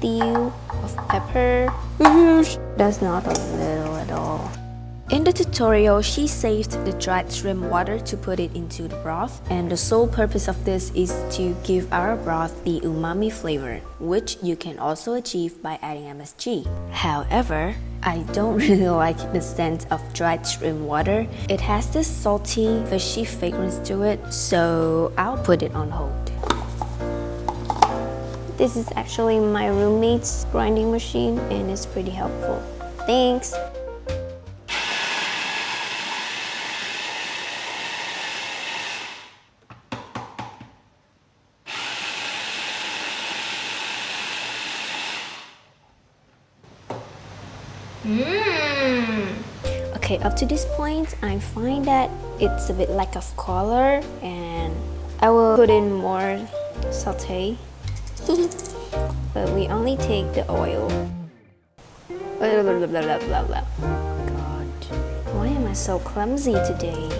teaspoon of pepper. That's not a little at all. In the tutorial, she saved the dried shrimp water to put it into the broth, and the sole purpose of this is to give our broth the umami flavor, which you can also achieve by adding MSG. However, I don't really like the scent of dried shrimp water. It has this salty, fishy fragrance to it, so I'll put it on hold. This is actually my roommate's grinding machine and it's pretty helpful. Thanks! Okay, up to this point, I find that it's a bit lack of color and I will put in more sauté. But we only take the oil. Blah, blah, blah, blah, blah. God, why am I so clumsy today?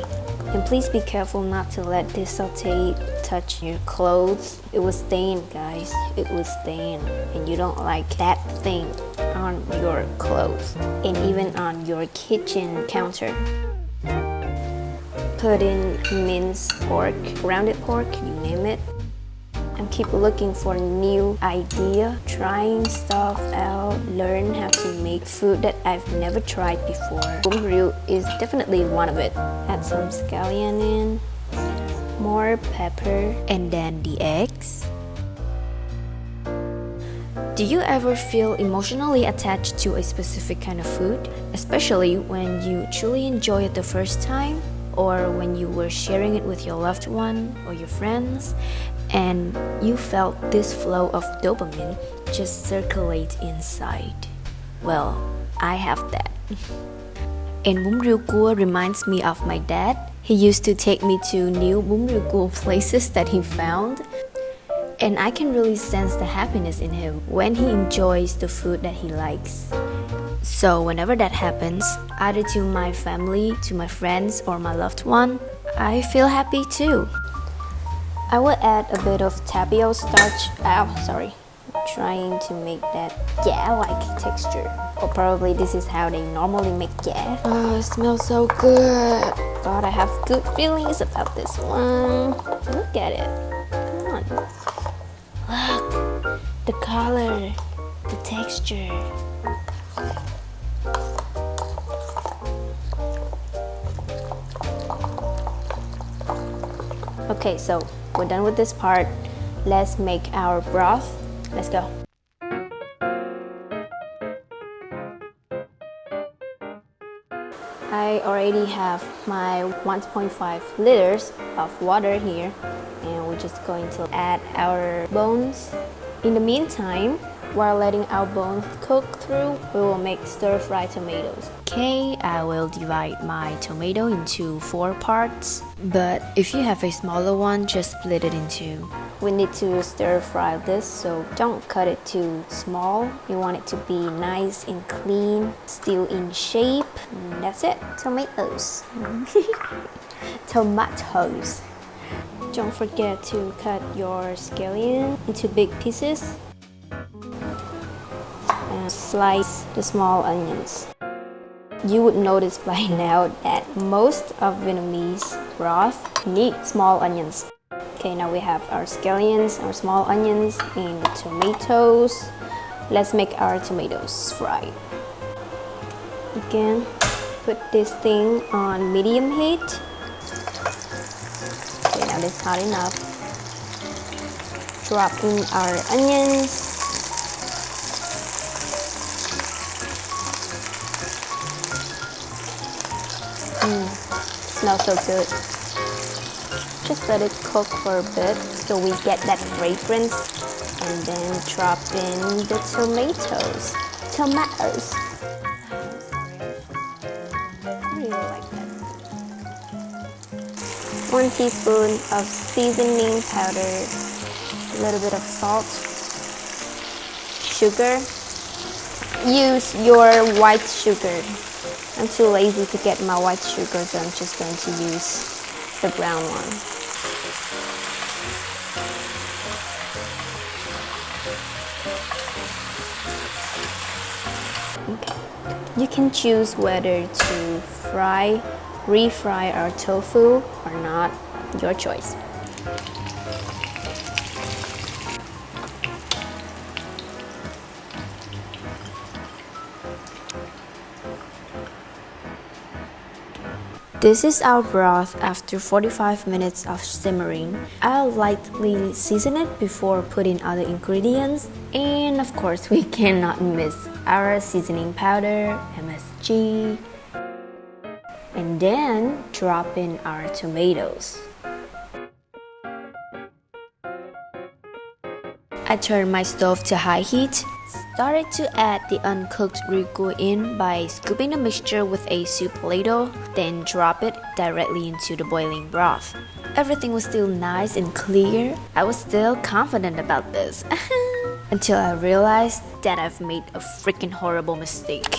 And please be careful not to let this sauté touch your clothes. It will stain, guys. It will stain. And you don't like that thing on your clothes and even on your kitchen counter. Put in minced pork, grounded pork, you name it. And keep looking for new idea, trying stuff out, learn how to make food that I've never tried before. Bun Rieu is definitely one of it. Add some scallion in, more pepper, and then the eggs. Do you ever feel emotionally attached to a specific kind of food? Especially when you truly enjoy it the first time, or when you were sharing it with your loved one or your friends, and you felt this flow of dopamine just circulate inside. Well, I have that. And Bun Rieu Cua reminds me of my dad. He used to take me to new Bun Rieu Cua places that he found. And I can really sense the happiness in him when he enjoys the food that he likes. So whenever that happens, either to my family, to my friends, or my loved one, I feel happy too. I will add a bit of tapioca starch. Trying to make that like texture. Or probably this is how they normally make yeah. Oh, it smells so good. God, I have good feelings about this one. Look at it. Come on. Look. The color. The texture. Okay, so we're done with this part. Let's make our broth. Let's go. I already have my 1.5 liters of water here, and we're just going to add our bones. In the meantime, while letting our bones cook through, we will make stir-fried tomatoes. Okay, I will divide my tomato into 4 parts, but if you have a smaller one, just split it in 2. We need to stir-fry this, so don't cut it too small. You want it to be nice and clean, still in shape. And that's it. Tomatoes. Tomatoes. Don't forget to cut your scallion into big pieces. And slice the small onions. You would notice by now that most of Vietnamese broth need small onions. Okay, now we have our scallions, our small onions, and the tomatoes. Let's make our tomatoes fry. Again, put this thing on medium heat. Okay, now it's hot enough. Drop in our onions. Smells so good. Just let it cook for a bit so we get that fragrance, and then drop in the tomatoes. Tomatoes. I really like that. 1 teaspoon of seasoning powder, a little bit of salt, sugar. Use your white sugar. I'm too lazy to get my white sugar, so I'm just going to use the brown one. You can choose whether to fry, refry our tofu or not, your choice. This is our broth after 45 minutes of simmering. I'll lightly season it before putting other ingredients. And of course, we cannot miss our seasoning powder, MSG. And then drop in our tomatoes. I turned my stove to high heat. Started to add the uncooked Riêu Cua in by scooping the mixture with a soup ladle, then drop it directly into the boiling broth. Everything was still nice and clear. I was still confident about this until I realized that I've made a freaking horrible mistake.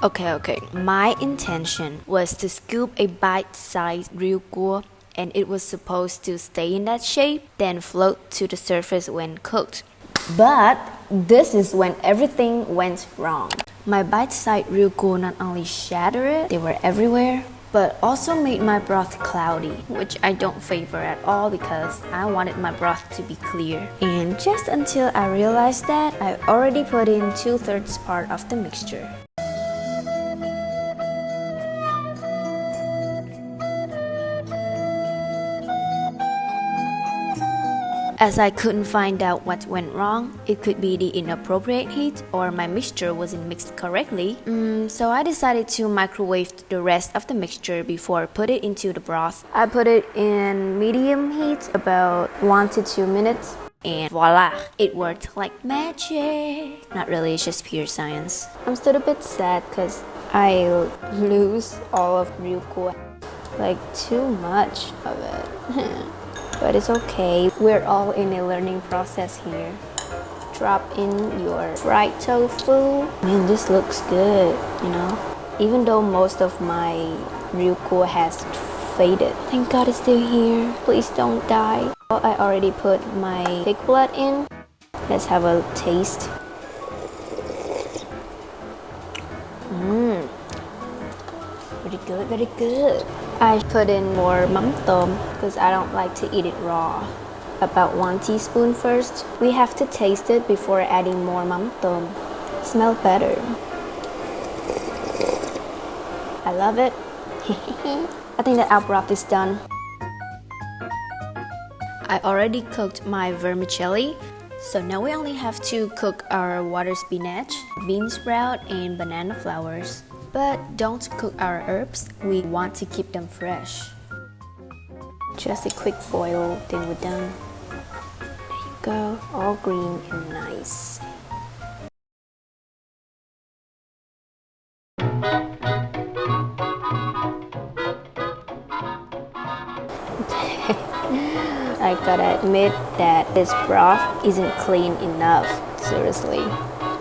Okay, my intention was to scoop a bite-sized Riêu Cua and it was supposed to stay in that shape, then float to the surface when cooked. But this is when everything went wrong. My bite-sized Riêu Cua not only shattered, they were everywhere, but also made my broth cloudy, which I don't favor at all because I wanted my broth to be clear. And just until I realized that, I already put in 2/3 part of the mixture. As I couldn't find out what went wrong, it could be the inappropriate heat or my mixture wasn't mixed correctly. So I decided to microwave the rest of the mixture before I put it into the broth. I put it in medium heat, about 1 to 2 minutes. And voila, it worked like magic. Not really, it's just pure science. I'm still a bit sad because I lose all of Riêu Cua. Like too much of it. But it's okay, we're all in a learning process here. Drop in your fried tofu. Man, this looks good, you know? Even though most of my Riêu Cua has faded. Thank God it's still here. Please don't die. Well, I already put my pig blood in. Let's have a taste. Very good, very good. I put in more mắm tôm because I don't like to eat it raw. About 1 teaspoon first. We have to taste it before adding more mắm tôm. Smell better. I love it. I think that our broth is done. I already cooked my vermicelli, so now we only have to cook our water spinach, bean sprout, and banana flowers. But don't cook our herbs, we want to keep them fresh. Just a quick boil, then we're done. There you go, all green and nice. I gotta admit that this broth isn't clean enough, seriously.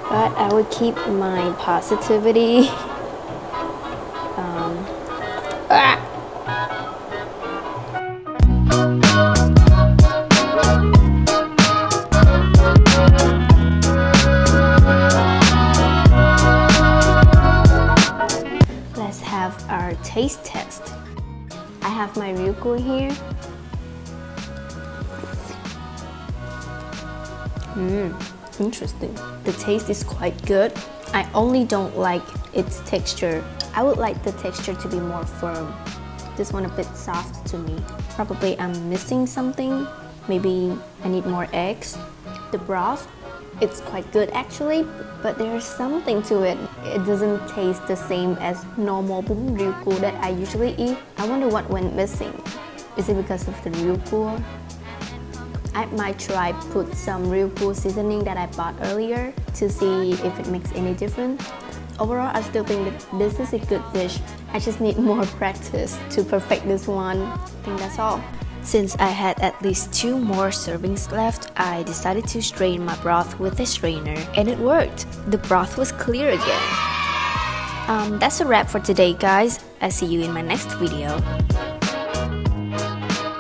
But I would keep my positivity. Let's have our taste test. I have my Riêu Cua here. Interesting. The taste is quite good. I only don't like its texture. I would like the texture to be more firm. This one a bit soft to me. Probably I'm missing something. Maybe I need more eggs. The broth, it's quite good actually, but there's something to it. It doesn't taste the same as normal Bun Rieu Cua that I usually eat. I wonder what went missing. Is it because of the Riêu Cua? I might try put some Riêu Cua seasoning that I bought earlier to see if it makes any difference. Overall, I still think that this is a good dish. I just need more practice to perfect this one. I think that's all. Since I had at least 2 more servings left, I decided to strain my broth with a strainer, and it worked. The broth was clear again. That's a wrap for today, guys. I'll see you in my next video.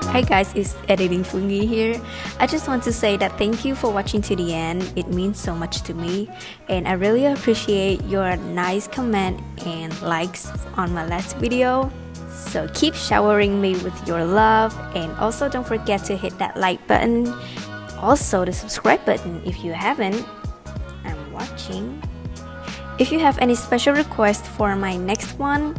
Hi guys, it's Editing Phuong Nghi here. I just want to say that thank you for watching to the end. It means so much to me, and I really appreciate your nice comment and likes on my last video. So keep showering me with your love, and also don't forget to hit that like button, also the subscribe button if you haven't. I'm watching. If you have any special request for my next one,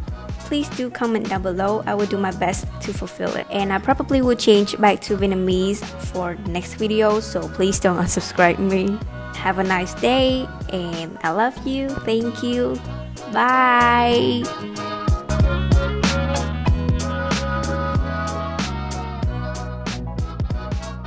please do comment down below. I will do my best to fulfill it, and I probably will change back to Vietnamese for the next video, so please don't unsubscribe me. Have a nice day, and I love you. Thank you. Bye.